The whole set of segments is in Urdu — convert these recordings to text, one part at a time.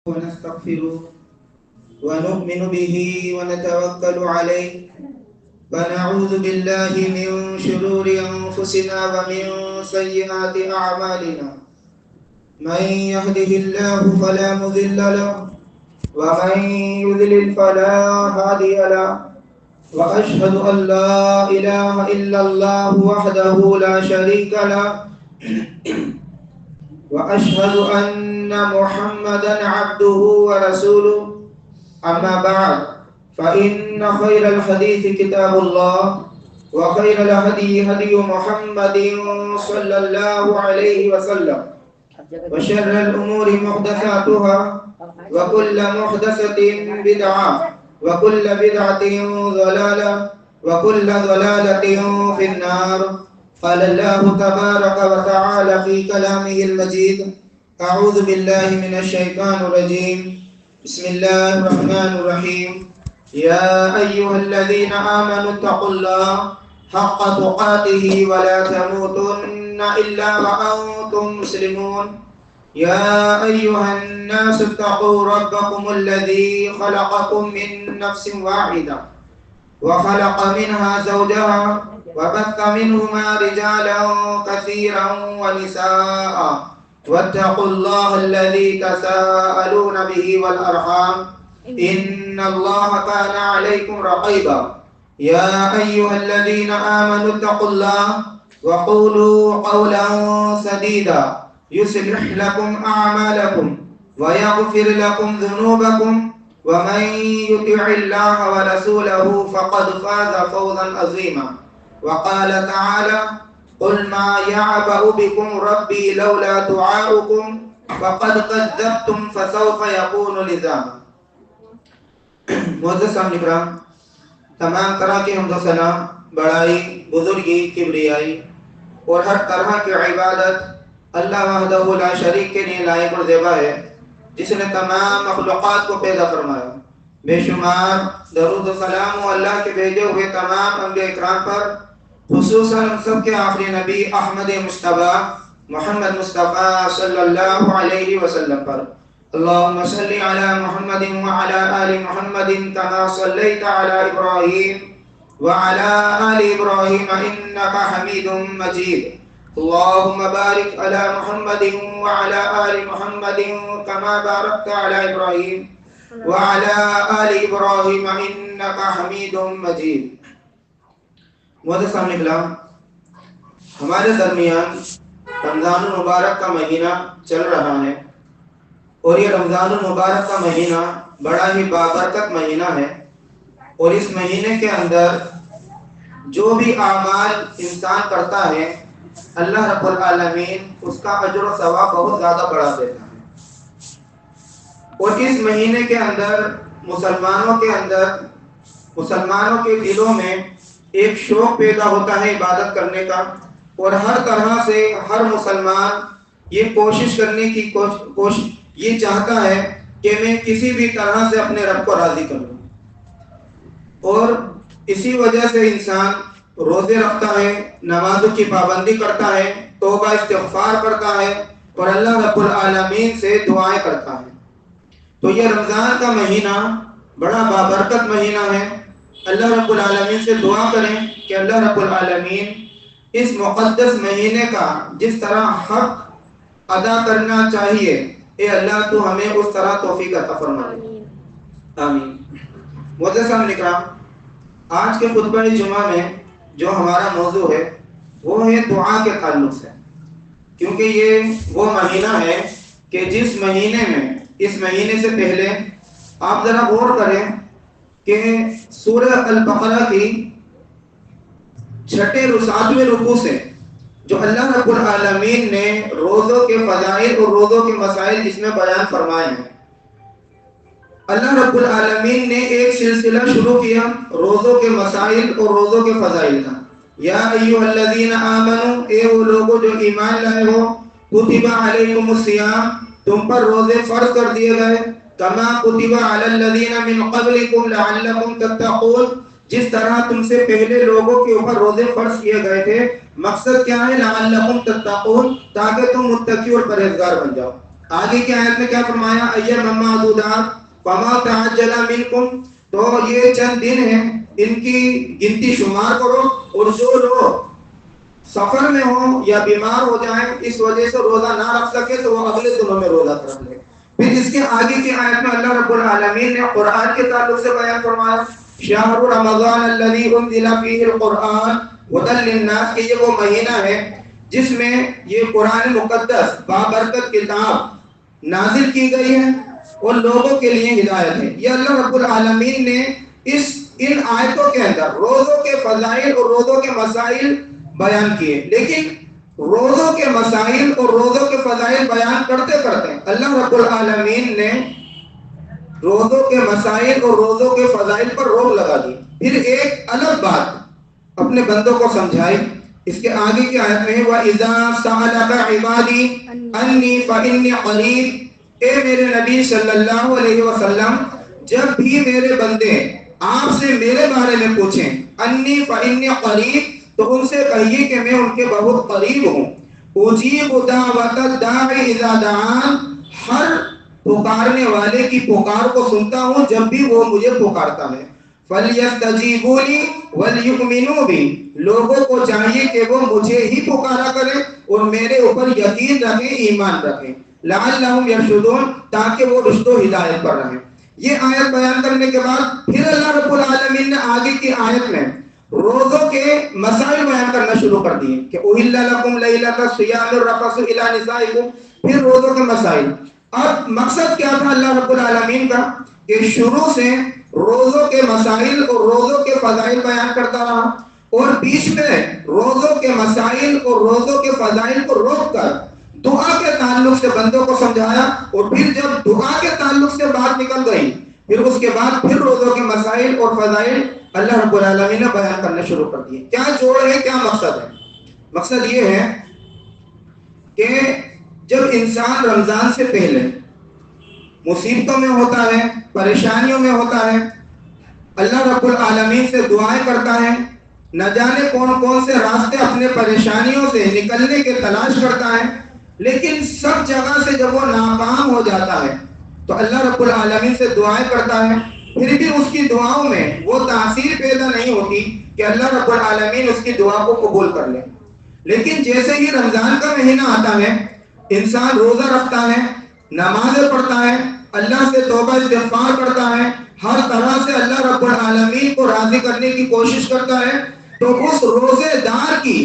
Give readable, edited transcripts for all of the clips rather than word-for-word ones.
ونستغفره ونؤمن به ونتوكل عليه ونعوذ بالله من شرور أنفسنا ومن سيئات أعمالنا من يهده الله فلا مضل له ومن يضلل فلا هادي له وأشهد أن لا إله إلا الله وحده لا شريك له وأشهد أن محمدا عبده ورسوله أما بعد فإن خير الحديث كتاب الله وخير الهدي هدي محمد صلى الله عليه وسلم وشر الأمور محدثاتها وكل محدثة بدعة وكل بدعة ضلالة وكل ضلالة في النار. قال الله تبارك وتعالى في كلامه المجيد: أعوذ بالله من الشيطان الرجيم. بسم الله الرحمن الرحيم. يا أيها الذين آمنوا اتقوا الله حق تقاته ولا تموتن إلا وأنتم مسلمون. يا أيها الناس اتقوا ربكم الذي خلقكم من نفس واحدة وخلق منها زوجها وبث منهما رجالا كثيرا ونساء واتقوا الله الذي تساءلون به والأرحام إن الله كان عليكم رقيبا. يا أيها الذين آمنوا اتقوا الله وقولوا قولا سديدا يصلح لكم أعمالكم ويغفر لكم ذنوبكم ومن يطع الله ورسوله فقد فاز فوزا عظيما. وقال تعالى: قل ما يعبأ بكم ربي لولا دعاؤكم فقد كذبتم فسوف يكون لزاما. معزز سامعین کرام، تمام طرح کے حمد و ثنا، بڑائی، بزرگی، کبریائی اور ہر طرح کی عبادت اللہ وحدہ لا شریک کے لیے لائق اور زیبا ہے، جس نے تمام مخلوقات کو پیدا فرمایا. بے شمار درود و سلام و اللہ کے بھیجے ہوئے تمام انبیاء اکرام پر، خصوصاً سب کے آخری نبی احمد مصطفیٰ محمد مصطفیٰ صلی اللہ علیہ وسلم پر. اللہم صلی علی محمد وعلی آل محمد کما صلیت علی ابراہیم وعلی آل ابراہیم انکا حمید مجید. اللہم بارک علی محمد وعلی آل محمد کما بارکت علی ابراہیم وعلی آل ابراہیم انکا حمید مجید. معزز سامعین کرام، ہمارے درمیان رمضان المبارک کا مہینہ چل رہا ہے، اور یہ رمضان المبارک کا مہینہ بڑا ہی بابرکت مہینہ ہے، اور اس مہینے کے اندر جو بھی اعمال انسان کرتا ہے اللہ رب العالمین اس کا اجر و ثواب بہت زیادہ بڑھا دیتا ہے. اور اس مہینے کے اندر مسلمانوں کے دلوں میں ایک شوق پیدا ہوتا ہے عبادت کرنے کا، اور ہر طرح سے ہر مسلمان یہ کوشش کرنے کی یہ چاہتا ہے کہ میں کسی بھی طرح سے اپنے رب کو راضی کروں. اور اسی وجہ سے انسان روزے رکھتا ہے، نمازوں کی پابندی کرتا ہے، توبہ استغفار کرتا ہے، اور اللہ رب العالمین سے دعائیں کرتا ہے. تو یہ رمضان کا مہینہ بڑا بابرکت مہینہ ہے. اللہ رب العالمین سے دعا کریں کہ اللہ رب العالمین اس مقدس مہینے کا جس طرح حق ادا کرنا چاہیے، اے اللہ تو ہمیں اس طرح توفیق عطا فرما. آمین. معزز سامعین کرام، آج کے خطبہ جمعہ میں جو ہمارا موضوع ہے وہ ہے دعا کے تعلق سے، کیونکہ یہ وہ مہینہ ہے کہ جس مہینے میں اس مہینے سے پہلے آپ ذرا غور کریں کہ سورہ البقرہ کی 7ویں رکوع سے جو اللہ رب العالمین نے روزوں کے فضائل اور روزوں کے مسائل جس میں بیان فرمائے ہیں، اللہ رب العالمین نے ایک سلسلہ شروع کیا روزوں کے مسائل اور روزوں کے فضائل کا. یا ایھا الذین آمنوا، اے وہ لوگوں جو ایمان لائے ہو، کتب علیکم الصیام، تم پر روزے فرض کر دیے گئے، کما کتب علی الذین من قبلکم لعلکم تتقون، جس طرح تم سے پہلے لوگوں کے اوپر روزے فرض کیے گئے تھے. مقصد کیا ہے؟ لعلکم تتقون، تاکہ تم متقی اور پرہیزگار بن جاؤ. آگے کی آیت میں کیا فرمایا؟ ایام معدودات فما تعجل منکم، تو یہ چند دن ہیں ان کی گنتی شمار کرو، اور جو لوگ سفر میں ہوں یا بیمار ہو جائیں اس وجہ سے روزہ نہ رکھ سکے تو وہ اگلے دنوں میں روزہ رکھ لے۔ پھر اس کے آگے کی آیت میں اللہ رب العالمین نے قرآن کے تعلق سے بیان فرمایا شہر رمضان الذی انزل فیہ القرآن ھدی للناس، کہ یہ وہ مہینہ ہے جس میں یہ قرآن مقدس بابرکت کتاب نازل کی گئی ہے اور لوگوں کے لیے ہدایت ہے۔ یہ اللہ رب العالمین نے ان آیتوں کے اندر روزوں کے فضائل اور روزوں کے مسائل بیان کیے، لیکن روزوں کے مسائل اور روزوں کے فضائل بیان کرتے کرتے اللہ رب العالمین نے روزوں کے مسائل اور روزوں کے فضائل پر روک لگا دی، پھر ایک الگ بات اپنے بندوں کو سمجھائی۔ اس کے آگے کی آیت میں وَإِذَا سَأَلَكَ عِبَادِي أَنِّي فَإِنِّي قَرِيبٌ، اے میرے نبی صلی اللہ علیہ وسلم جب بھی میرے بندے آپ سے میرے بارے میں پوچھیں انی فإنی قریب، تو ان سے کہیے کہ میں ان کے بہت قریب ہوں۔ اجیب دعوت الداعی اذا دعان، ہر پکارنے والے کی پکار کو سنتا ہوں جب بھی وہ مجھے پکارتا ہے۔ فَلْيَسْتَجِيبُوا لِي وَلْيُؤْمِنُوا بِي، لوگوں کو چاہیے کہ وہ مجھے ہی پکارا کریں اور میرے اوپر یقین رکھیں، ایمان رکھیں، لعلہم یرشدون، تاکہ وہ رشد و ہدایت پر رہیں۔ یہ آیت بیان کرنے کے بعد پھر اللہ رب العالمین نے آگے کی آیت میں روزوں کے مسائل بیان کرنا شروع کر دیے کہ احل لکم لیلۃ الصیام الرفث الی نسائکم، پھر روزوں کے مسائل۔ اب مقصد کیا تھا اللہ رب العالمین کا کہ شروع سے روزوں کے مسائل اور روزوں کے فضائل بیان کرتا رہا، اور بیچ میں روزوں کے مسائل اور روزوں کے فضائل کو روک کر دعا کے تعلق سے بندوں کو سمجھایا، اور پھر جب دعا کے تعلق سے بات نکل گئی پھر اس کے بعد پھر روزوں کے مسائل اور فضائل اللہ رب العالمین نے بیان کرنے شروع کر دیے۔ کیا جوڑ ہے، کیا مقصد ہے؟ مقصد یہ ہے کہ جب انسان رمضان سے پہلے مصیبتوں میں ہوتا ہے، پریشانیوں میں ہوتا ہے، اللہ رب العالمین سے دعائیں کرتا ہے، نہ جانے کون کون سے راستے اپنے پریشانیوں سے نکلنے کے تلاش کرتا ہے، لیکن سب جگہ سے جب وہ ناکام ہو جاتا ہے تو اللہ رب العالمین سے دعائیں کرتا ہے، پھر بھی اس کی دعاؤں میں وہ تاثیر پیدا نہیں ہوتی کہ اللہ رب العالمین اس کی دعا کو قبول کر لے۔ لیکن جیسے ہی رمضان کا مہینہ آتا ہے، انسان روزہ رکھتا ہے، نمازیں پڑھتا ہے، اللہ سے توبہ استغفار کرتا ہے، ہر طرح سے اللہ رب العالمین کو راضی کرنے کی کوشش کرتا ہے، تو اس روزے دار کی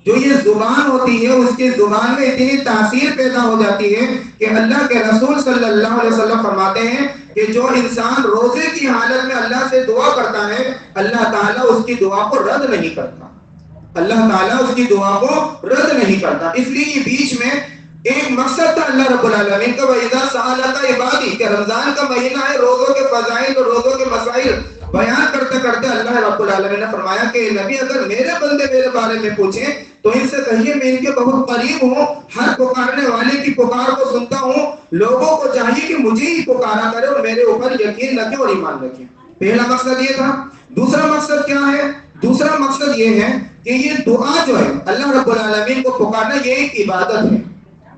جو یہ زبان ہوتی ہے اس کی زبان میں اتنی تاثیر پیدا ہو جاتی ہے کہ اللہ کے رسول صلی اللہ علیہ وسلم فرماتے ہیں کہ جو انسان روزے کی حالت میں اللہ سے دعا کرتا ہے اللہ تعالیٰ اس کی دعا کو رد نہیں کرتا، اللہ تعالیٰ اس کی دعا کو رد نہیں کرتا۔ اس لیے یہ بیچ میں ایک مقصد تھا اللہ رب العالمین کا وَإِذَا سَأَلَكَ عِبَادِي، کہ رمضان کا مہینہ ہے، روزوں کے فضائل اور روزوں کے مسائل بیان کرتے کرتے اللہ رب العالمین نے فرمایا کہ نبی اگر میرے بندے میرے بارے میں پوچھیں تو ان سے کہیے میں ان کے بہت قریب ہوں، ہر پکارنے والے کی پکار کو سنتا ہوں، لوگوں کو چاہیے کہ مجھے ہی پکارا کرے اور میرے اوپر یقین رکھے اور ایمان رکھے۔ پہلا مقصد یہ تھا۔ دوسرا مقصد کیا ہے؟ دوسرا مقصد یہ ہے کہ یہ دعا جو ہے اللہ رب العالمین کو پکارنا یہ ایک عبادت ہے،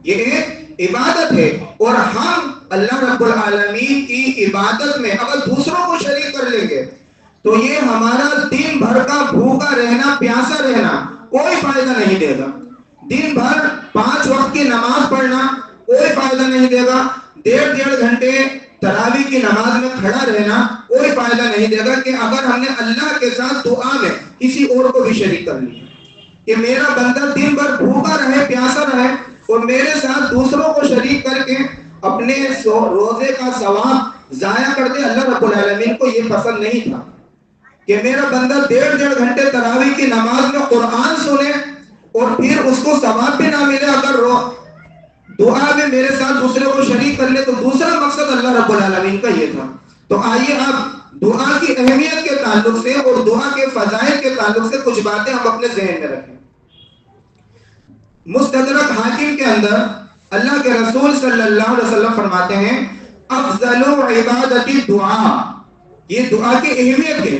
یہ ایک عبادت ہے، اور ہم اللہ رب العالمین کی عبادت میں اگر دوسروں کو شریک کر لیں گے تو یہ ہمارا دن بھر کا بھوکا رہنا، پیاسا رہنا کوئی فائدہ نہیں دے گا۔ دن بھر 5 وقت کی نماز پڑھنا کوئی فائدہ نہیں دے گا، 1.5 گھنٹے تراویح کی نماز میں کھڑا رہنا کوئی فائدہ نہیں دے گا، کہ اگر ہم نے اللہ کے ساتھ دعا میں کسی اور کو بھی شریک کر لیا کہ میرا بندہ دن بھر بھوکا رہے، پیاسا رہے، اور میرے ساتھ دوسروں کو شریک کر کے اپنے روزے کا ثواب ضائع کر دے۔ اللہ رب العالمین کو یہ پسند نہیں تھا کہ میرا بندہ 1.5 گھنٹے تراویح کی نماز میں قرآن سنے اور پھر اس کو ثواب بھی نہ ملے اگر دعا میں میرے ساتھ دوسرے کو شریک کر لے۔ تو دوسرا مقصد اللہ رب العالمین کا یہ تھا۔ تو آئیے اب دعا کی اہمیت کے تعلق سے اور دعا کے فضائل کے تعلق سے کچھ باتیں ہم اپنے ذہن میں رکھیں۔ مستدرک حاکم کے اندر اللہ کے رسول صلی اللہ علیہ وسلم فرماتے ہیں افضل عبادت دعا، یہ دعا کی اہمیت ہے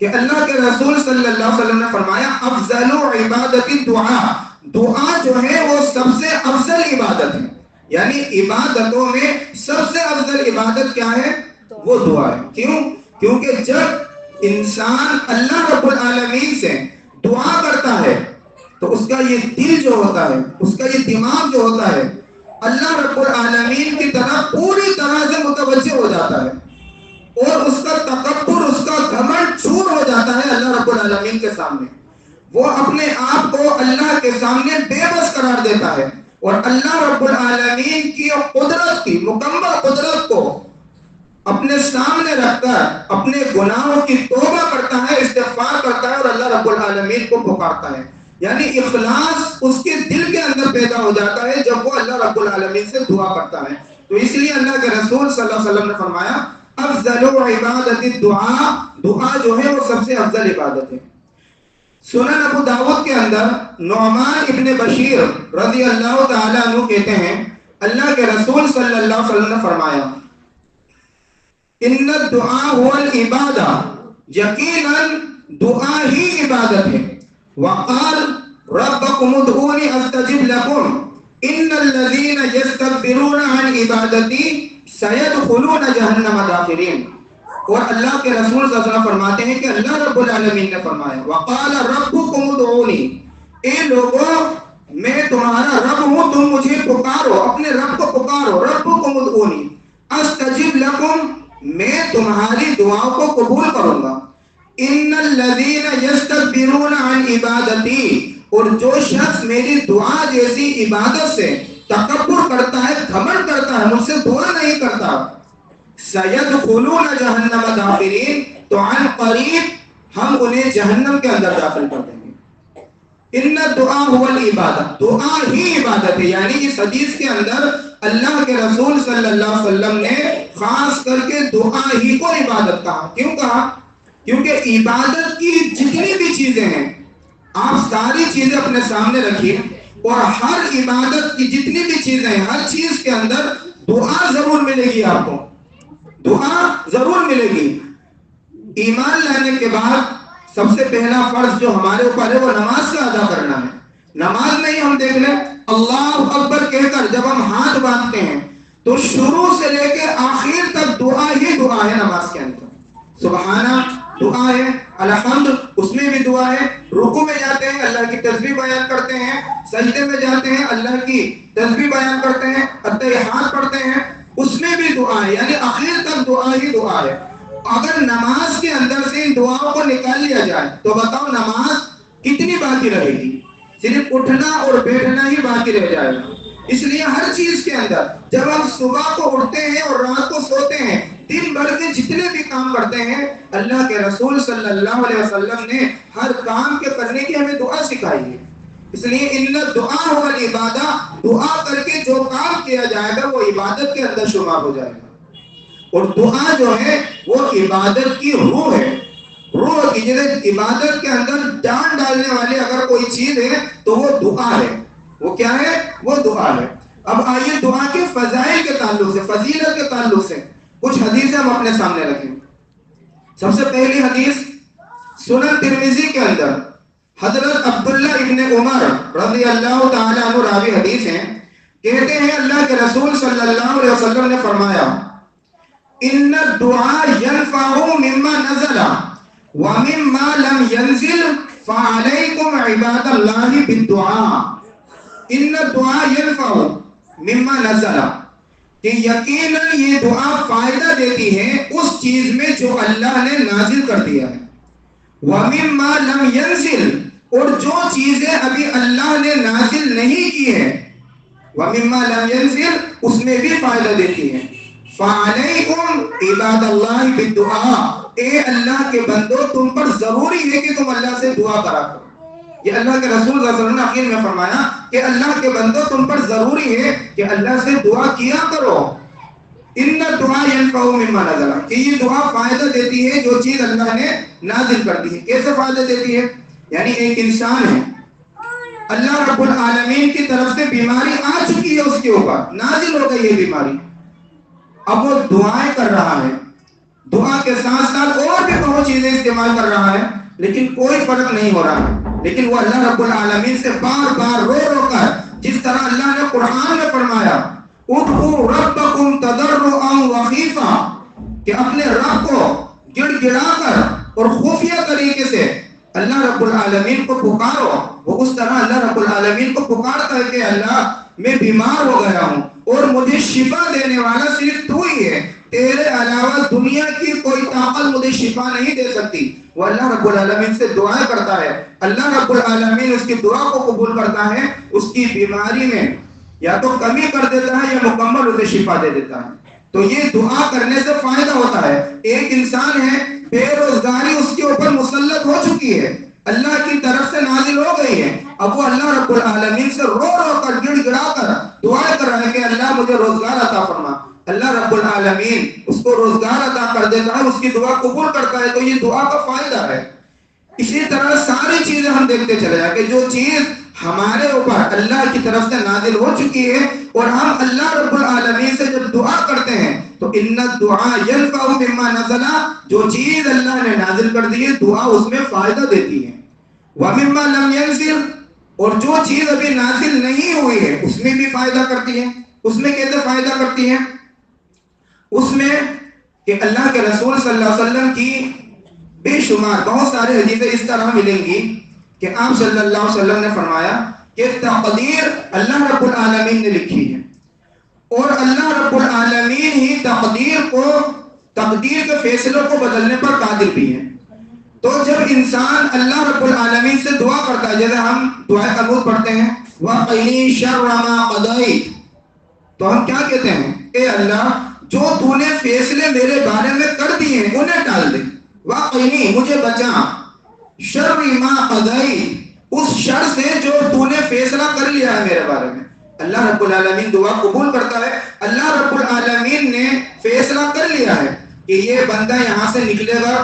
کہ اللہ کے رسول صلی اللہ علیہ وسلم نے فرمایا افضل عبادت دعا، دعا جو ہے وہ سب سے افضل عبادت ہے۔ یعنی عبادتوں میں سب سے افضل عبادت کیا ہے؟ وہ دعا ہے. کیوں؟ کیونکہ جب انسان اللہ رب العالمین سے دعا کرتا ہے تو اس کا یہ دل جو ہوتا ہے، اس کا یہ دماغ جو ہوتا ہے، اللہ رب العالمین کی طرف پوری طرح سے متوجہ ہو جاتا ہے، اور اس کا تکبر، اس کا گھمنڈ چور ہو جاتا ہے اللہ رب العالمین کے سامنے. وہ اپنے آپ کو اللہ کے سامنے بے بس قرار دیتا ہے، اور اللہ رب العالمین کی قدرت، کی مکمل قدرت کو اپنے سامنے رکھ کر اپنے گناہوں کی توبہ کرتا ہے، استغفار کرتا ہے، اور اللہ رب العالمین کو پکارتا ہے. یعنی اخلاص اس کے دل کے اندر پیدا ہو جاتا ہے جب وہ اللہ رب العالمین سے دعا کرتا ہے. تو اس لیے اللہ کے رسول صلی اللہ علیہ وسلم نے فرمایا افضل عبادت الدعاء، دعا جو ہے وہ سب سے افضل عبادت ہے. سنن ابو داؤد کے اندر نعمان ابن بشیر رضی اللہ تعالی عنہ کہتے ہیں اللہ کے رسول صلی اللہ علیہ وسلم نے فرمایا ان الدعاء هو العبادہ، یقینا دعا ہی عبادت ہے. وقال ربکم ادعونی استجب لکم ان الذین یستکبرون عن عبادتی سیدخلون جہنم داخرین. اور اللہ کے رسول صلی اللہ علیہ وسلم فرماتے ہیں کہ اللہ رب العالمین نے فرمایا وقال ربکم ادعونی، اے لوگوں میں تمہارا رب ہوں، تم مجھے پکارو، اپنے رب کو پکارو. ربکم ادعونی استجب لکم، میں تمہاری دعاؤں کو قبول کروں گا. ان الذین یستکبرون عن عبادتی، اور جو شخص میری دعا جیسی عبادت سے تکبر کرتا ہے، گھمنڈ کرتا ہے، مجھ سے دعا نہیں کرتا، سیدخلون جہنم داخرین، تو عن قریب ہم انہیں جہنم کے اندر داخل کر دیں گے. ان الدعاء هو العبادہ، دعا ہی عبادت ہے. یعنی اس حدیث کے اندر اللہ کے رسول صلی اللہ علیہ وسلم نے خاص کر کے دعا ہی کو عبادت کہا. کیوں کہا؟ کیونکہ عبادت کی جتنی بھی چیزیں ہیں، آپ ساری چیزیں اپنے سامنے رکھیے، اور ہر عبادت کی جتنی بھی چیزیں ہیں، ہر چیز کے اندر دعا ضرور ملے گی، آپ کو دعا ضرور ملے گی. ایمان لانے کے بعد سب سے پہلا فرض جو ہمارے اوپر ہے وہ نماز کا ادا کرنا ہے. نماز میں ہی ہم دیکھ لیں اللہ اکبر کہہ کر جب ہم ہاتھ باندھتے ہیں تو شروع سے لے کے آخر تک دعا ہی دعا ہے. نماز کے اندر سبحانہ دعا ہے، الحمد اس میں بھی دعا ہے، رکوع میں جاتے ہیں اللہ کی تسبیح بیان کرتے ہیں، سجدے میں جاتے ہیں اللہ کی تسبیح بیان کرتے ہیں، اتحیات پڑھتے ہیں، اس میں بھی دعا ہے. یعنی آخر تک دعا ہی دعا ہے. اگر نماز کے اندر سے ان دعاؤں کو نکال لیا جائے تو بتاؤ نماز کتنی باقی رہے گی؟ صرف اٹھنا اور بیٹھنا ہی باقی رہ جائے گا. اس لیے ہر چیز کے اندر جب ہم صبح کو اٹھتے ہیں اور رات کو سوتے ہیں، دن بھر کے جتنے بھی کام کرتے ہیں، اللہ کے رسول صلی اللہ علیہ وسلم نے ہر کام کے کرنے کی ہمیں دعا سکھائی ہے. اس لیے ان الدعاء هو العبادہ، دعا کر کے جو کام کیا جائے گا وہ عبادت کے اندر شمار ہو جائے گا. اور دعا جو ہے وہ عبادت کی روح ہے. روح کی عبادت کے اندر جان ڈالنے والی اگر کوئی چیز ہے تو وہ دعا ہے. وہ کیا ہے؟ وہ دعا ہے. اب آئیے دعا کے فضائل کے تعلق سے، فضیلت کے تعلق سے کچھ حدیثیں ہم اپنے سامنے رکھیں. سب سے پہلی حدیث سنن ترمذی کے اندر حضرت عبداللہ ابن عمر رضی اللہ تعالی عنہ راوی حدیث ہیں، کہتے ہیں اللہ کے رسول صلی اللہ علیہ وسلم نے فرمایا ان الدعاء ينفع مما نزل ومما لم ينزل فعليكم عباد الله بالدعاء. ان الدعاء ينفع مما نزل، کہ یقیناً یہ دعا فائدہ دیتی ہے اس چیز میں جو اللہ نے نازل کر دیا ہے. ومما لم ينزل، اور جو چیزیں ابھی اللہ نے نازل نہیں کی ہے، ومما لم ينزل اس میں بھی فائدہ دیتی ہے. فعلیکم عباد اللہ بالدعاء، اے اللہ کے بندو تم پر ضروری ہے کہ تم اللہ سے دعا کرا کرو. یہ اللہ کے رسول صلی اللہ علیہ وسلم نے آخر میں فرمایا کہ اللہ کے بندو تم پر ضروری ہے کہ اللہ سے دعا کیا کرو. ان الدعاء ينفع مما نزل، کہ یہ دعا فائدہ دیتی ہے جو چیز اللہ نے نازل کر دی ہے. کیسے فائدہ دیتی ہے؟ یعنی ایک انسان ہے، اللہ رب العالمین کی طرف سے بیماری آ چکی ہے، اس کے اوپر نازل ہو گئی یہ بیماری. اب وہ دعائیں کر رہا ہے، دعا کے ساتھ ساتھ اور بھی بہت چیزیں استعمال کر رہا ہے، لیکن کوئی فرق نہیں ہو رہا ہے. لیکن وہ اللہ رب العالمین سے بار بار رو رو کر، جس طرح اللہ نے قرآن میں فرمایا ادعوا ربکم تضرعا وخیفا، کہ اپنے رب کو گڑ گڑا کر اور خفیہ طریقے سے اللہ رب العالمین کو پکارو. وہ اس طرح اللہ رب العالمین کو پکارتا ہے کہ اللہ میں بیمار ہو گیا ہوں اور مجھے شفا دینے والا صرف تو ہی ہے، تیرے علاوہ دنیا کی کوئی طاقت مجھے شفا نہیں دے سکتی. وہ اللہ رب العالمین سے دعائیں کرتا ہے، اللہ رب العالمین اس کی دعا کو قبول کرتا ہے، اس کی بیماری میں یا تو کمی کر دیتا ہے یا مکمل اسے شفا دے دیتا ہے. تو یہ دعا کرنے سے فائدہ ہوتا ہے. ایک انسان ہے بے روزگاری اس کے اوپر مسلط ہو چکی ہے، اللہ کی طرف سے نازل ہو گئی ہے، اب وہ اللہ رب العالمین سے رو رو کر گڑ گڑا کر دعا کر رہا ہے کہ اللہ مجھے روزگار عطا فرما. اللہ رب العالمین اس کو روزگار عطا کر دیتا ہے، اس کی دعا قبول کرتا ہے. تو یہ دعا کا فائدہ ہے. اسی طرح ساری چیزیں ہم دیکھتے چلے جائیں کہ جو چیز ہمارے اوپر اللہ کی طرف سے نازل ہو چکی ہے اور ہم اللہ رب العالمین سے جب دعا کرتے ہیں تو ان الدعاء ينفع مما نزل، جو چیز اللہ نے نازل کر دی ہے دعا اس میں فائدہ دیتی ہے. ومما لم ينزل، اور جو چیز ابھی نازل نہیں ہوئی ہے اس میں بھی فائدہ کرتی ہے. اس میں کیسے فائدہ کرتی ہے؟ اس میں کہ اللہ کے رسول صلی اللہ علیہ وسلم کی بے شمار بہت سارے حدیثیں اس طرح ملیں گی کہ آپ صلی اللہ علیہ وسلم نے فرمایا کہ تقدیر اللہ رب العالمین نے لکھی ہے اور اللہ رب العالمین ہی تقدیر کے فیصلوں کو بدلنے پر قادر بھی ہے. تو جب انسان اللہ رب العالمین سے دعا کرتا ہے، جیسے ہم دعائے قنوت پڑھتے ہیں وَقِنِي شَرَّ مَا قَضَيْتَ، تو ہم کیا کہتے ہیں؟ اے اللہ جو تو نے فیصلے میرے بارے میں کر دیے ہیں انہیں ٹال دے. وَقِنِي، مجھے بچا، شَرِّ مَا قَضَيْتَ، اس شر سے جو تو نے فیصلہ کر لیا ہے میرے بارے میں. اللہ رب العالمین دعا قبول کرتا ہے. اللہ رب العالمین نے فیصلہ کر لیا ہے کہ یہ بندہ یہاں سے نکلے گا،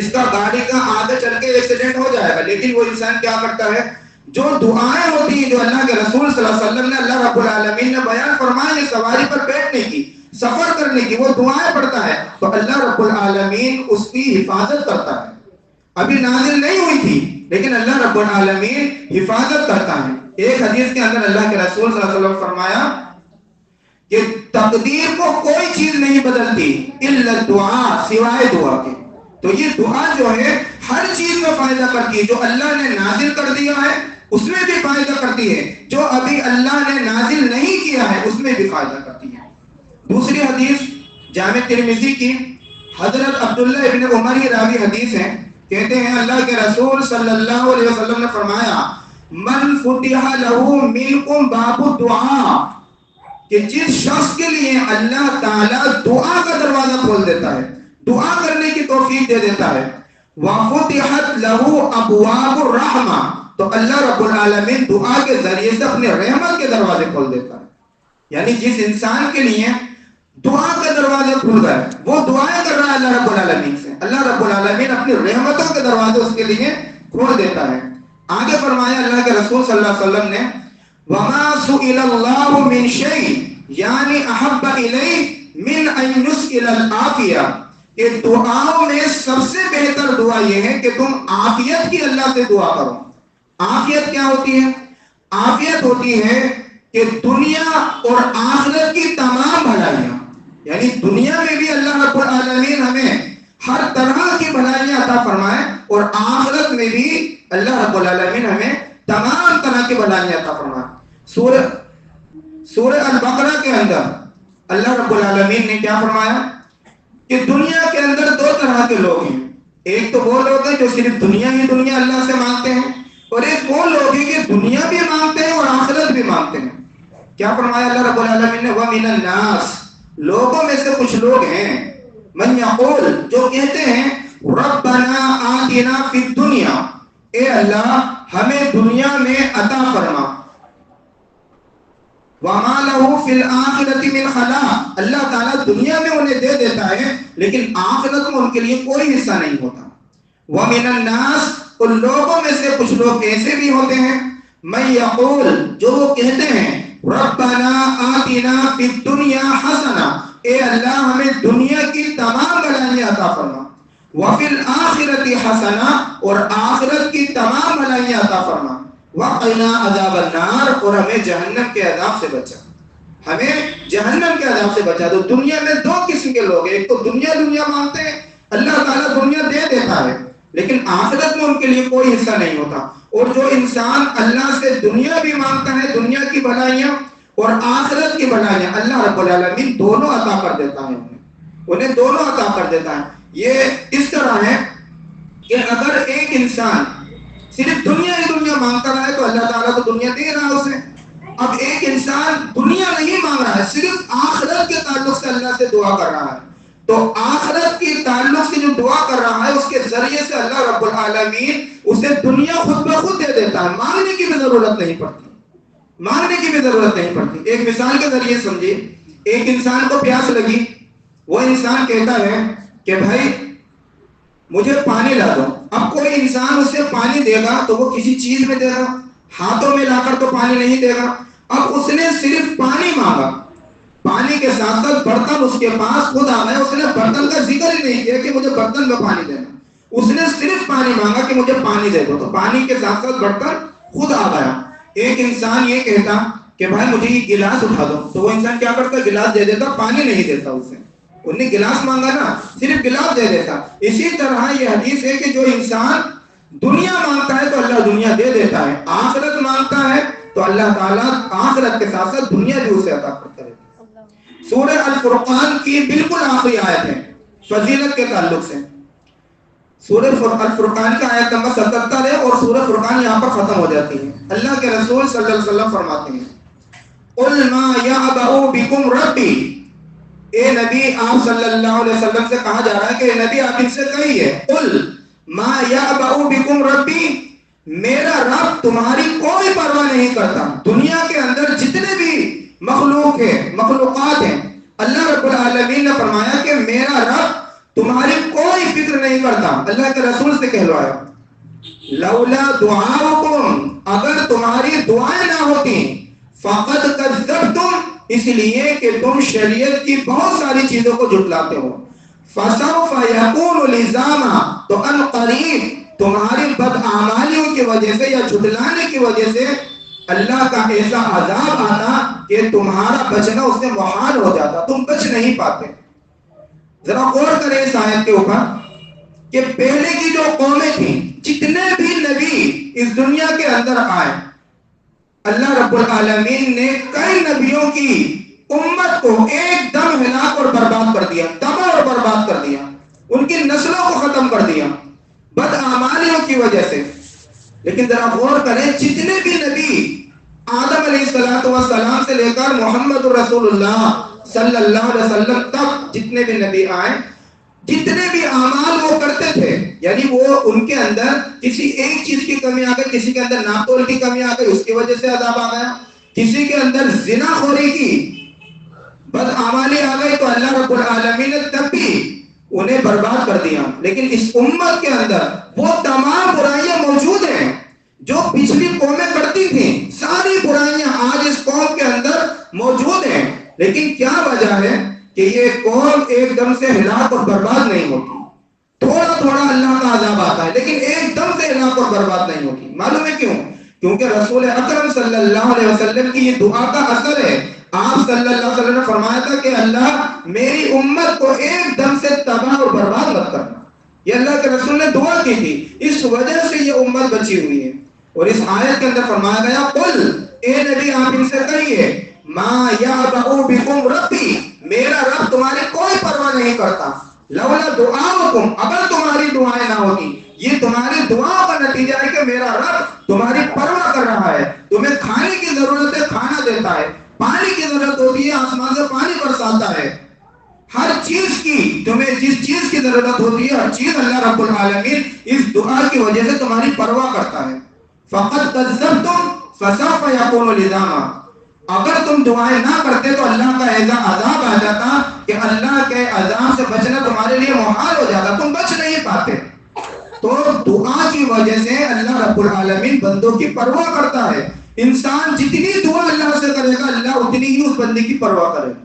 اس کا گاڑی کا آگے چل کے ایکسیڈنٹ ہو جائے گا، لیکن وہ انسان کیا کرتا ہے؟ جو دعائیں ہوتی ہیں جو اللہ کے رسول صلی اللہ علیہ وسلم نے اللہ رب العالمین نے بیان فرمائی سواری پر بیٹھنے کی، سفر کرنے کی، وہ دعائیں پڑھتا ہے تو اللہ رب العالمین اس کی حفاظت کرتا ہے. ابھی نازل نہیں ہوئی تھی لیکن اللہ رب العالمین حفاظت کرتا ہے. ایک حدیث کے اندر اللہ کے رسول صلی اللہ علیہ وسلم فرمایا کہ تقدیر کو کوئی چیز نہیں بدلتی الا الدعاء، سوائے دعا کے. تو یہ دعا جو ہے ہر چیز میں فائدہ کرتی ہے. جو اللہ نے نازل کر دیا ہے اس میں بھی فائدہ کرتی ہے، جو ابھی اللہ نے نازل نہیں کیا ہے اس میں بھی فائدہ کرتی ہے. دوسری حدیث جامع ترمذی کی، حضرت عبداللہ ابن عمر کی راوی حدیث ہے، کہتے ہیں اللہ کے رسول صلی اللہ علیہ وسلم نے فرمایا من فتح له منکم باب الدعاء، کہ جس شخص کے لیے اللہ تعالیٰ دعا کا دروازہ کھول دیتا ہے، دعا کرنے کی توفیق دے دیتا ہے، وفتحت له ابواب الرحمہ، تو اللہ رب العالمین دعا کے ذریعے سے اپنے رحمت کے دروازے کھول دیتا ہے. یعنی جس انسان کے لیے دعا کے دروازے کھل گئے وہ دعائیں کر رہا ہے اللہ رب العالمین سے، اللہ رب العالمین اپنی رحمتوں کے دروازے اس کے لیے کھول دیتا ہے. آگے فرمایا اللہ کے رسول صلی اللہ علیہ وسلم نے وَمَا سُئِلَ اللَّهُ مِنْ شَيْءٍ یعنی احب الیہ من ان یسئل العافیہ، کہ دعاؤں میں سب سے بہتر دعا یہ ہے کہ تم عافیت کی اللہ سے دعا کرو. عافیت کیا ہوتی ہے؟ عافیت ہوتی ہے کہ دنیا اور آخرت کی تمام بھلائیاں، یعنی دنیا میں بھی اللہ رب العالمین ہمیں ہر طرح کی بھلائیاں عطا فرمائے اور آخرت میں بھی اللہ رب العالمین ہمیں تمام طرح کی بھلائیاں عطا فرمائے. سورہ البقرہ کے اندر اللہ رب العالمین نے کیا فرمایا کہ دنیا کے اندر دو طرح کے لوگ ہیں. ایک تو وہ لوگ ہیں جو صرف دنیا ہی دنیا اللہ سے مانگتے ہیں، اور ایک وہ لوگ ہیں کہ دنیا بھی مانگتے ہیں اور آخرت بھی مانگتے ہیں. کیا فرمایا اللہ رب العالمین نے وَمِنَ النَّاسِ، لوگوں میں سے کچھ لوگ ہیں من یقول، جو کہتے ہیں ربنا آتنا فی الدنیا، اے اللہ ہمیں دنیا میں عطا فرما، وَمَا لَهُ فِي الْآخِرَةِ مِنْ خَلَاقٍ، اللہ تعالیٰ دنیا میں انہیں دے دیتا ہے لیکن آخرت میں ان کے لیے کوئی حصہ نہیں ہوتا. وَمِنَ النَّاسِ، ان لوگوں میں سے کچھ لوگ ایسے بھی ہوتے ہیں من یقول، جو وہ کہتے ہیں ربنا آتنا فی الدنیا حسنہ، اے اللہ ہمیں دنیا کی تمام بھلائیاں عطا فرما، وفی الآخرۃ حسنہ، اور آخرت کی تمام بھلائیاں عطا فرما، وقنا عذاب النار، اور ہمیں جہنم کے عذاب سے بچا. ہمیں جہنم کے عذاب سے بچا دو۔ دنیا میں دو قسم کے لوگ ہیں، ایک تو دنیا مانگتے ہیں، اللہ تعالیٰ دنیا دے دیتا ہے لیکن آخرت میں ان کے لیے کوئی حصہ نہیں ہوتا، اور جو انسان اللہ سے دنیا بھی مانگتا ہے، دنیا کی بھلائیاں اور آخرت کی بھلائیاں، اللہ رب العالمین دونوں عطا کر دیتا ہے، انہیں دونوں عطا کر دیتا ہے۔ یہ اس طرح ہے کہ اگر ایک انسان صرف دنیا ہی دنیا مانگتا رہا ہے تو اللہ تعالیٰ تو دنیا دے رہا ہے اسے۔ اب ایک انسان دنیا نہیں مانگ رہا ہے، صرف آخرت کے تعلق سے اللہ سے دعا کر رہا ہے، تو آخرت کے تعلق سے جو دعا کر رہا ہے اس کے ذریعے سے اللہ رب العالمین اسے دنیا خود بخود دے دیتا ہے، مانگنے کی بھی ضرورت نہیں پڑتی، مانگنے کی بھی ضرورت نہیں پڑتی۔ ایک مثال کے ذریعے سمجھیے، ایک انسان کو پیاس لگی، وہ انسان کہتا ہے کہ بھائی مجھے پانی لا دو۔ اب کوئی انسان اسے پانی دے گا تو وہ کسی چیز میں دے گا، ہاتھوں میں لا کر تو پانی نہیں دے گا۔ اب اس نے صرف پانی مانگا، پانی کے ساتھ ساتھ برتن اس کے پاس خود آ گئے، اس نے برتن کا ذکر ہی نہیں کیا کہ مجھے برتن میں پانی دینا، اس نے صرف پانی مانگا کہ مجھے پانی دے دو، تو پانی کے ساتھ ساتھ برتن خود آ گیا۔ ایک انسان یہ کہتا کہ بھائی مجھے یہ گلاس اٹھا دو، تو وہ انسان کیا کرتا؟ گلاس دے دیتا، پانی نہیں دیتا اسے، انہوں نے گلاس مانگا نا، صرف گلاس دے دیتا۔ اسی طرح یہ حدیث ہے کہ جو انسان دنیا مانگتا ہے تو اللہ دنیا دے دیتا ہے، آخرت مانگتا ہے تو اللہ تعالیٰ آخرت کے ساتھ ساتھ دنیا بھی اسے عطا کرتا ہے۔ سورہ الفرقان کی بالکل آخری آیت ہے فضیلت کے تعلق سے، سورہ الفرقان کا آیت نمبر 77 ہے، اور سورہ فرقان یہاں پر ختم ہو جاتی ہے۔ اللہ کے رسول صلی اللہ علیہ وسلم فرماتے ہیں قُلْ مَا يَعْبَأُ بِكُمْ رَبِّي، اے نبی آپ صلی اللہ علیہ وسلم سے کہا جا رہا ہے کہ اے نبی آپ ان سے کہیے قُلْ مَا يَعْبَأُ بِكُمْ رَبِّي، میرا رب تمہاری کوئی پرواہ نہیں کرتا۔ دنیا کے اندر جتنے بھی مخلوق ہیں، مخلوقات ہیں، اللہ رب العالمین نے فرمایا کہ میرا رب تمہاری کوئی فکر نہیں کرتا۔ اللہ کے رسول سے کہلوایا لولا دعاؤکم، اگر تمہاری دعائیں نہ ہوتی، فقد کذبتم، اس لیے کہ تم شریعت کی بہت ساری چیزوں کو جھٹلاتے ہو، فسوف یکون لزاما، تو ان قریب تمہاری بدعمالیوں کی وجہ سے یا جھٹلانے کی وجہ سے اللہ کا ایسا عذاب آتا کہ تمہارا بچنا اس سے محال ہو جاتا، تم بچ نہیں پاتے۔ ذرا غور کریں اس آیت کے اوپر کہ پہلے کی جو قومیں تھیں، جتنے بھی نبی اس دنیا کے اندر آئے، اللہ رب العالمین نے کئی نبیوں کی امت کو ایک دم ہلاک اور برباد کر دیا، تباہ اور برباد کر دیا، ان کی نسلوں کو ختم کر دیا بدعمالیوں کی وجہ سے۔ لیکن ذرا غور کریں، جتنے بھی نبی آدم علیہ السلام سے لے کر محمد رسول اللہ صلی اللہ علیہ وسلم تک جتنے بھی نبی آئے، جتنے بھی اعمال وہ کرتے تھے، یعنی وہ ان کے اندر کسی ایک چیز کی کمی آ گئی، کسی کے اندر ناپتول کی کمی آ گئی، اس کی وجہ سے عذاب آ گیا، کسی کے اندر زنا خوری کی بدعمالی آ گئی تو اللہ رب العالمین نے تب بھی انہیں برباد کر دیا۔ لیکن اس امت کے اندر وہ تمام برائیاں موجود ہیں جو پچھلی قومیں کرتی تھیں، ساری برائیاں آج اس قوم کے اندر موجود ہیں، لیکن کیا وجہ ہے کہ یہ قوم ایک دم سے ہلاک اور برباد نہیں ہوتی، تھوڑا تھوڑا اللہ کا عذاب آتا ہے لیکن ایک دم سے ہلاک اور برباد نہیں ہوتی۔ معلوم ہے کیوں؟ کیونکہ رسول اکرم صلی اللہ علیہ وسلم کی یہ دعا کا اثر ہے۔ آپ صلی اللہ علیہ وسلم نے فرمایا تھا کہ اللہ میری امت کو ایک دم سے تباہ اور برباد مت کرنا، یہ اللہ کے رسول نے دعا کی تھی، اس وجہ سے یہ امت بچی ہوئی ہے۔ اور اس آیت کے اندر فرمایا گیا قل، اے نبی آپ ان سے کہیے ما یعبأ بکم ربی، میرا رب تمہاری کوئی پرواہ نہیں کرتا، لولا دعاؤکم، اگر تمہاری دعائیں نہ ہوتی، یہ تمہاری دعاؤں کا نتیجہ ہے کہ میرا رب تمہاری پرواہ کر رہا ہے، تمہیں کھانے کی ضرورت ہے کھانا دیتا ہے، پانی کی ضرورت ہوتی ہے آسمان سے پانی برساتا ہے، ہر چیز کی تمہیں جس چیز کی ضرورت ہوتی ہے ہر چیز اللہ رب العالمین اس دعا کی وجہ سے تمہاری پرواہ کرتا ہے۔ فقط کذبتم فسوف یکون لزاما، اگر تم دعائیں نہ کرتے تو اللہ کا ایسا عذاب آ جاتا کہ اللہ کے عذاب سے بچنا تمہارے لیے محال ہو جاتا، تم بچ نہیں پاتے۔ تو دعا کی وجہ سے اللہ رب العالمین بندوں کی پرواہ کرتا ہے، انسان جتنی دعا اللہ سے کرے گا اللہ اتنی ہی اس بندے کی پرواہ کرے گا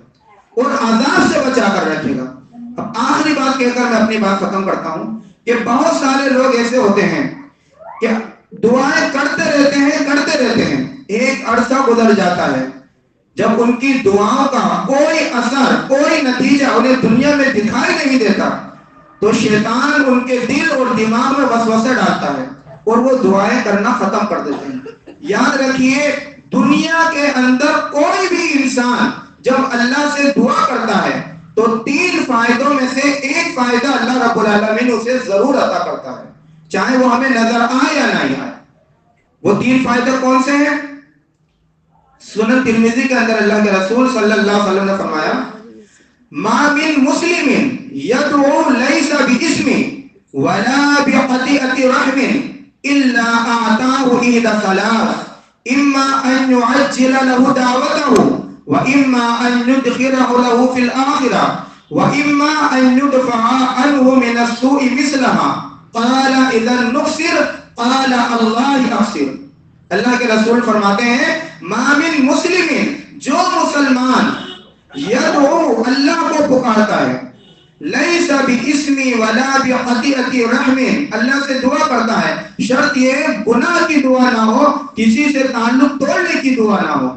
اور عذاب سے بچا کر رکھے گا۔ اب آخری بات کہہ کر میں اپنی بات ختم کرتا ہوں کہ بہت سارے لوگ ایسے ہوتے ہیں کہ دعائیں کرتے رہتے ہیں، ایک عرصہ گزر جاتا ہے، جب ان کی دعاؤں کا کوئی اثر کوئی نتیجہ انہیں دنیا میں دکھائی نہیں دیتا تو شیطان ان کے دل اور دماغ میں وسوسے ڈالتا ہے اور وہ دعائیں کرنا ختم کر دیتے ہیں۔ یاد رکھیے دنیا کے اندر کوئی بھی انسان جب اللہ سے دعا کرتا ہے تو 3 فائدوں میں سے ایک فائدہ اللہ رب العالمین اسے ضرور عطا کرتا ہے، چاہے وہ ہمیں نظر آئے یا نہیں آئے۔ وہ 3 فائدے کون سے ہیں؟ سنن ترمذی کے اندر اللہ کے رسول صلی اللہ علیہ وسلم نے فرمایا ما من مسلم يدعو ليس باسم ولا بقطيعة رحم الا اعطاه احدى ثلاث اما ان يعجل له دعوته واما ان يدخره له في الاخره واما ان يدفع عنه من السوء مثلها قال اذا نكسر قال الله اكسر۔ اللہ کے رسول فرماتے ہیں ما من مسلم، جو مسلمان یدعو اللہ کو پکارتا ہے، لیس باسمی ولا بقطیعۃ رحم، اللہ سے دعا کرتا ہے، شرط یہ گناہ کی دعا نہ ہو، کسی سے تعلق توڑنے کی دعا نہ ہو،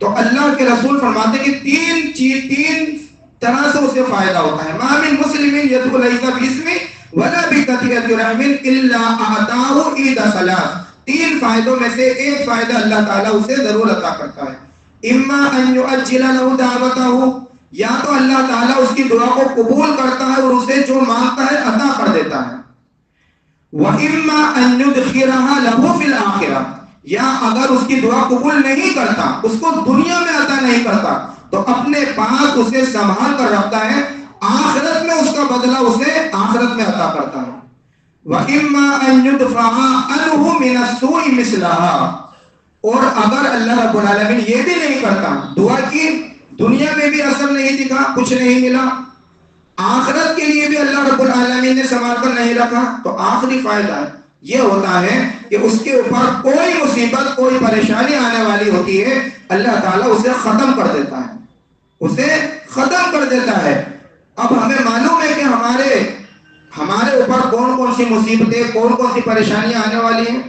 تو اللہ کے رسول فرماتے ہیں کہ 3 طرح سے اسے فائدہ ہوتا ہے۔ ما من مسلم یدعو لیس باسمی ولا بقطیعۃ رحم الا اعطاه احدى ثلاث، 3 فائدوں میں سے ایک فائدہ اللہ تعالیٰ اسے ضرور عطا کرتا ہے۔ اما ان يعجل له دعوته، یا تو اللہ تعالیٰ اس کی دعا کو قبول کرتا ہے اور اسے جو مانگتا ہے عطا کر دیتا ہے۔ وَإِمَّا أَن يُدْخِرَهَا لَهُ فِي الْآخِرَةِ، یا اگر اس کی دعا قبول نہیں کرتا، اس کو دنیا میں عطا نہیں کرتا، تو اپنے پاس اسے سنبھال کر رکھتا ہے، آخرت میں اس کا بدلہ اسے آخرت میں عطا کرتا ہے۔ وَإِمَّا أَن يُدْفَعَ عَنْهُ مِنَ السُّوءِ مِثْلَهَا، اور اگر اللہ رب العالمین یہ بھی نہیں کرتا، دعا کی دنیا میں بھی اثر نہیں دکھا، کچھ نہیں ملا، آخرت کے لیے بھی اللہ رب العالمین نے سنبھال کر نہیں رکھا، تو آخری فائدہ یہ ہوتا ہے کہ اس کے اوپر کوئی مصیبت کوئی پریشانی آنے والی ہوتی ہے، اللہ تعالیٰ اسے ختم کر دیتا ہے، اسے ختم کر دیتا ہے۔ اب ہمیں معلوم ہے کہ ہمارے اوپر کون کون سی مصیبتیں کون کون سی پریشانیاں آنے والی ہیں،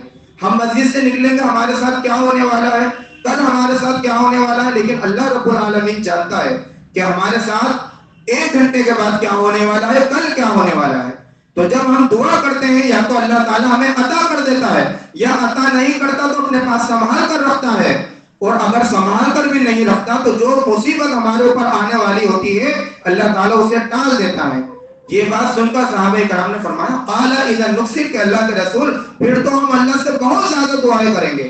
ہم مسجد سے نکلیں گے ہمارے ساتھ کیا ہونے والا ہے، کل ہمارے ساتھ کیا ہونے والا ہے، لیکن اللہ رب العالمین جانتا ہے کہ ہمارے ساتھ 1 گھنٹے کے بعد کیا ہونے والا ہے، کل کیا ہونے والا ہے۔ تو جب ہم دعا کرتے ہیں یا تو اللہ تعالیٰ ہمیں عطا کر دیتا ہے، یا عطا نہیں کرتا تو اپنے پاس سنبھال کر رکھتا ہے، اور اگر سنبھال کر بھی نہیں رکھتا تو جو مصیبت ہمارے اوپر آنے والی ہوتی ہے اللہ تعالیٰ اسے ٹال دیتا ہے۔ یہ بات سن کر صحابہ کرام نے فرمایا قال اذا نکسر، کہ اللہ کے رسول پھر تو ہم اللہ سے بہت زیادہ دعائیں کریں گے۔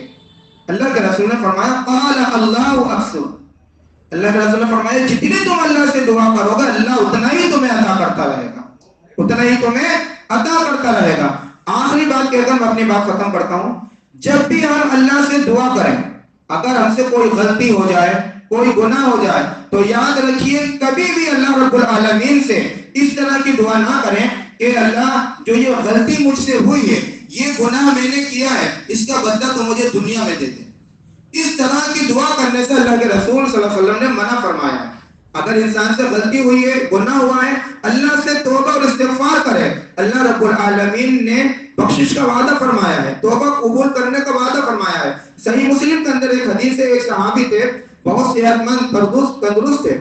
اللہ کے رسول نے فرمایا قال اللہ اکثر، اللہ کے رسول نے فرمایا جتنی تم اللہ سے دعا کرو گے اللہ اتنا ہی تمہیں عطا کرتا رہے گا، اتنا ہی تمہیں عطا کرتا رہے گا۔ آخری بات کہہ کر میں اپنی بات ختم کرتا ہوں، جب بھی ہم اللہ سے دعا کریں، اگر ہم سے کوئی غلطی ہو جائے کوئی گناہ ہو جائے تو یاد رکھیے کبھی بھی اللہ رب العالمین سے اس طرح کی دعا نہ کریں کہ اللہ جو یہ غلطی مجھ سے ہوئی ہے، یہ گناہ میں نے کیا ہے، اس کا بدلہ تو مجھے دنیا میں دے دے۔ اس طرح کی دعا کرنے سے اللہ کے رسول صلی اللہ علیہ وسلم نے منع فرمایا ہے۔ اگر انسان سے غلطی ہوئی ہے، گناہ ہوا ہے، اللہ سے توبہ اور استغفار کرے، اللہ رب العالمین نے بخشش کا وعدہ فرمایا ہے، توبہ قبول کرنے کا وعدہ فرمایا ہے۔ صحیح مسلم کے اندر ایک حدیث ہے، ایک صحابی تھے بہت صحت مند تندرست تھے،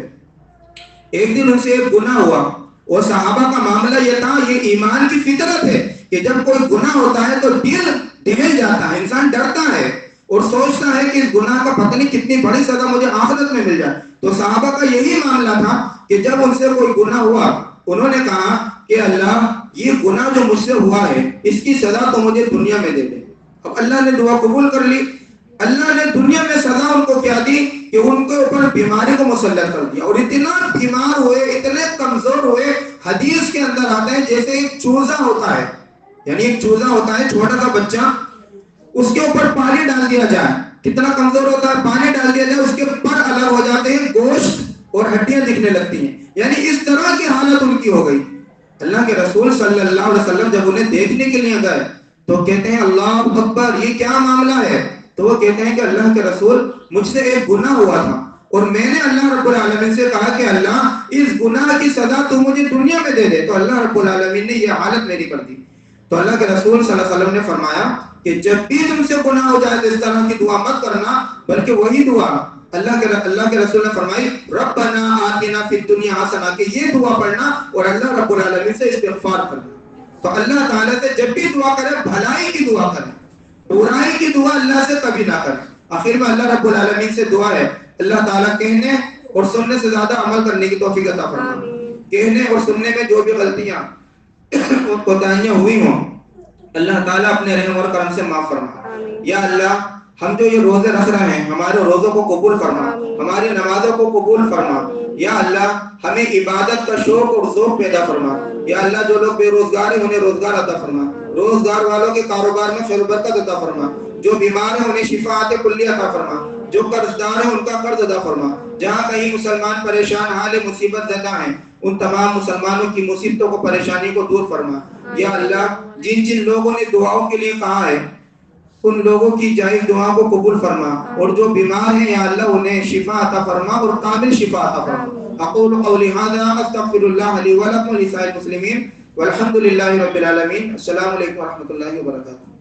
ایک دن ان سے ایک گناہ ہوا، اور صحابہ کا معاملہ یہ تھا، یہ ایمان کی فطرت ہے کہ جب کوئی گناہ ہوتا ہے تو دل دہل جاتا ہے، انسان ڈرتا ہے اور سوچتا ہے کہ اس گناہ کا پتہ نہیں کتنی بڑی سزا مجھے آخرت میں مل جائے۔ تو صحابہ کا یہی معاملہ تھا کہ جب ان سے کوئی گناہ ہوا انہوں نے کہا کہ اللہ یہ گناہ جو مجھ سے ہوا ہے اس کی سزا تو مجھے دنیا میں دے دے۔ اب اللہ نے دعا قبول کر لی، اللہ نے دنیا میں سزا ان کو کیا دی کہ ان کے اوپر بیماری کو مسلط کر دیا، اور اتنا بیمار ہوئے، اتنے کمزور ہوئے، حدیث کے اندر آتا ہے جیسے ایک چوزا ہوتا ہے، یعنی ایک چوزا ہوتا ہے چھوٹا سا بچہ، اس کے اوپر پانی ڈال دیا جائے، کتنا کمزور ہوتا ہے، پانی ڈال دیا جائے اس کے پر الگ ہو جاتے ہیں، گوشت اور ہڈیاں دکھنے لگتی ہیں، یعنی اس طرح کی حالت ان کی ہو گئی۔ اللہ کے رسول صلی اللہ علیہ وسلم جب انہیں دیکھنے کے لیے گئے تو کہتے ہیں اللہ اکبر، یہ کیا معاملہ ہے؟ تو وہ کہتے ہیں کہ اللہ کے رسول مجھ سے ایک گناہ ہوا تھا اور میں نے اللہ رب العالمین سے کہا کہ اللہ اس گناہ کی سزا تو مجھے دنیا میں دے دے، تو اللہ رب العالمین نے یہ حالت میری کر دی۔ تو اللہ کے رسول صلی اللہ علیہ وسلم نے فرمایا کہ جب بھی تم سے گناہ ہو جائے تو اس طرح کی دعا مت کرنا، بلکہ وہی دعا اللہ کے رسول نے فرمائی ربنا آتنا فی الدنیا حسنہ، کہ یہ دعا پڑھنا اور اللہ رب العالمین سے استغفار کرنا۔ تو اللہ تعالیٰ سے جب بھی دعا کرے بھلائی کی دعا کرے، برائی کی دعا اللہ سے کبھی نہ کرے۔ آخر میں اللہ رب العالمین سے دعا ہے اللہ تعالیٰ کہنے اور سننے سے زیادہ عمل کرنے کی توفیق عطا فرمائے۔ کہنے اور سننے میں جو بھی غلطیاں اور کوتاہیاں ہوئی ہوں اللہ تعالیٰ اپنے رحم اور کرم سے معاف فرما۔ یا اللہ ہم جو یہ روزے رکھ رہے ہیں ہمارے روزوں کو قبول فرما، ہماری نمازوں کو قبول فرما۔ یا اللہ ہمیں عبادت کا شوق اور ذوق پیدا فرما۔ یا اللہ جو لوگ بے روزگار ہیں انہیں روزگار عطا فرما، روزگار والوں کے کاروبار میں خیر و برکت عطا فرما، جو بیمار ہیں انہیں شفاعت کلی عطا فرما، جو قرض دار ہیں ان کا قرض ادا فرما۔ جہاں کہیں مسلمان پریشان حال مصیبت زدہ ہیں ان تمام مسلمانوں کی مصیبتوں کو پریشانی کو دور فرما۔ یا اللہ جن جن لوگوں نے دعاؤں کے لیے کہا ہے ان لوگوں کی جائز دعا کو قبول فرما، اور جو بیمار ہیں یا اللہ انہیں شفا عطا فرما اور کامل شفا عطا فرما۔ اقول قولی ھذا استغفر اللہ لی ولکم ولسائر المسلمین والحمد للہ رب العالمین۔ السلام علیکم ورحمۃ اللہ وبرکاتہ۔